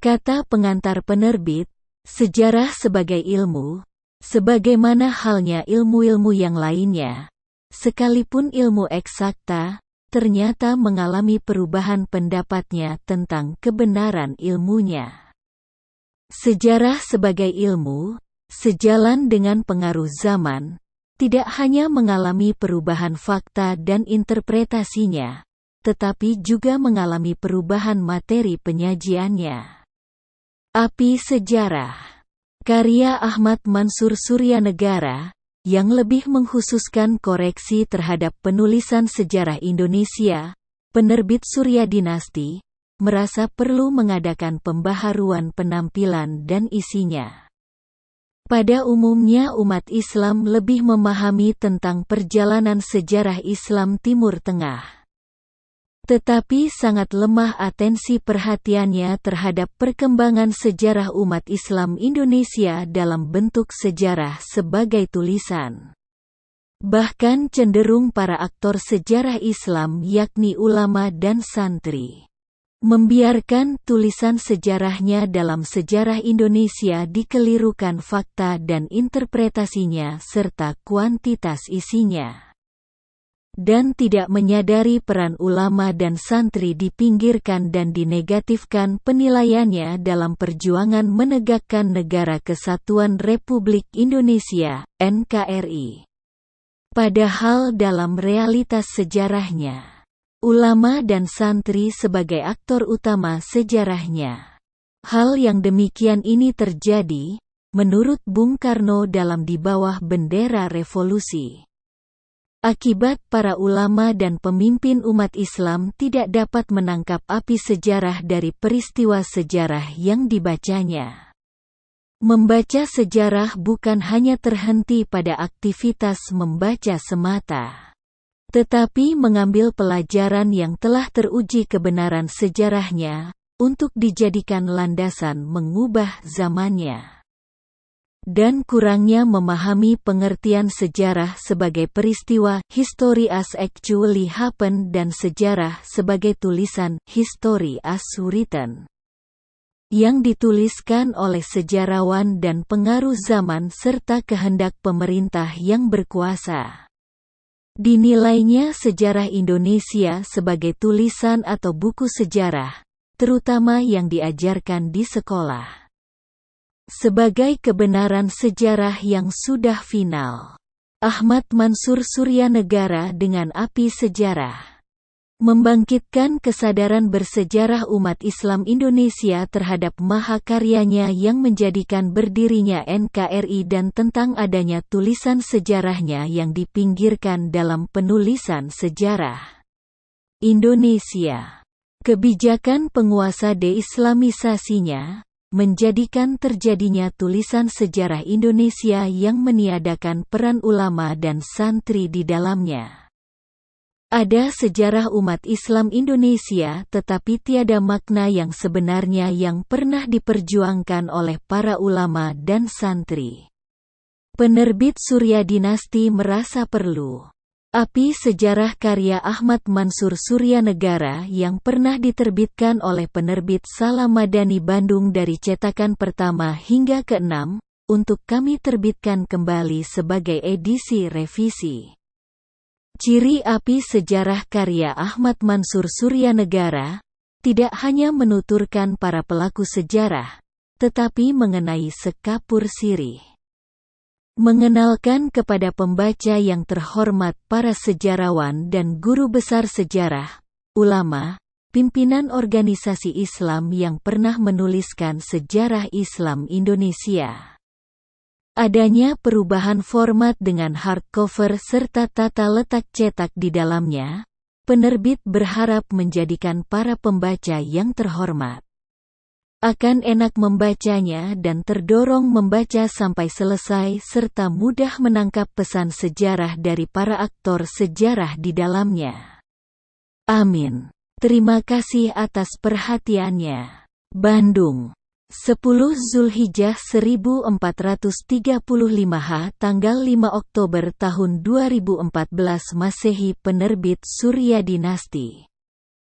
Kata pengantar penerbit, sejarah sebagai ilmu, sebagaimana halnya ilmu-ilmu yang lainnya, sekalipun ilmu eksakta, ternyata mengalami perubahan pendapatnya tentang kebenaran ilmunya. Sejarah sebagai ilmu, sejalan dengan pengaruh zaman, tidak hanya mengalami perubahan fakta dan interpretasinya, tetapi juga mengalami perubahan materi penyajiannya. Api Sejarah, karya Ahmad Mansur Suryanegara, yang lebih mengkhususkan koreksi terhadap penulisan sejarah Indonesia, penerbit Surya Dinasti, merasa perlu mengadakan pembaharuan penampilan dan isinya. Pada umumnya umat Islam lebih memahami tentang perjalanan sejarah Islam Timur Tengah. Tetapi sangat lemah atensi perhatiannya terhadap perkembangan sejarah umat Islam Indonesia dalam bentuk sejarah sebagai tulisan. Bahkan cenderung para aktor sejarah Islam yakni ulama dan santri membiarkan tulisan sejarahnya dalam sejarah Indonesia dikelirukan fakta dan interpretasinya serta kuantitas isinya. Dan tidak menyadari peran ulama dan santri dipinggirkan dan dinegatifkan penilaiannya dalam perjuangan menegakkan Negara Kesatuan Republik Indonesia, NKRI. Padahal dalam realitas sejarahnya, ulama dan santri sebagai aktor utama sejarahnya. Hal yang demikian ini terjadi, menurut Bung Karno dalam Di Bawah Bendera Revolusi. Akibat para ulama dan pemimpin umat Islam tidak dapat menangkap api sejarah dari peristiwa sejarah yang dibacanya. Membaca sejarah bukan hanya terhenti pada aktivitas membaca semata, tetapi mengambil pelajaran yang telah teruji kebenaran sejarahnya, untuk dijadikan landasan mengubah zamannya. Dan kurangnya memahami pengertian sejarah sebagai peristiwa history as actually happened dan sejarah sebagai tulisan history as written yang dituliskan oleh sejarawan dan pengaruh zaman serta kehendak pemerintah yang berkuasa. Dinilainya sejarah Indonesia sebagai tulisan atau buku sejarah, terutama yang diajarkan di sekolah, sebagai kebenaran sejarah yang sudah final. Ahmad Mansur Suryanegara dengan Api Sejarah membangkitkan kesadaran bersejarah umat Islam Indonesia terhadap mahakaryanya yang menjadikan berdirinya NKRI dan tentang adanya tulisan sejarahnya yang dipinggirkan dalam penulisan sejarah Indonesia. Kebijakan penguasa deislamisasinya menjadikan terjadinya tulisan sejarah Indonesia yang meniadakan peran ulama dan santri di dalamnya. Ada sejarah umat Islam Indonesia tetapi tiada makna yang sebenarnya yang pernah diperjuangkan oleh para ulama dan santri. Penerbit Surya Dinasti merasa perlu Api Sejarah karya Ahmad Mansur Suryanegara yang pernah diterbitkan oleh penerbit Salam Madani Bandung dari cetakan pertama hingga ke-6, untuk kami terbitkan kembali sebagai edisi revisi. Ciri Api Sejarah karya Ahmad Mansur Suryanegara, tidak hanya menuturkan para pelaku sejarah, tetapi mengenai sekapur sirih. Mengenalkan kepada pembaca yang terhormat para sejarawan dan guru besar sejarah, ulama, pimpinan organisasi Islam yang pernah menuliskan sejarah Islam Indonesia. Adanya perubahan format dengan hardcover serta tata letak cetak di dalamnya, penerbit berharap menjadikan para pembaca yang terhormat akan enak membacanya dan terdorong membaca sampai selesai serta mudah menangkap pesan sejarah dari para aktor sejarah di dalamnya. Amin. Terima kasih atas perhatiannya. Bandung, 10 Zulhijjah 1435 H tanggal 5 Oktober tahun 2014 Masehi. Penerbit Surya Dinasti.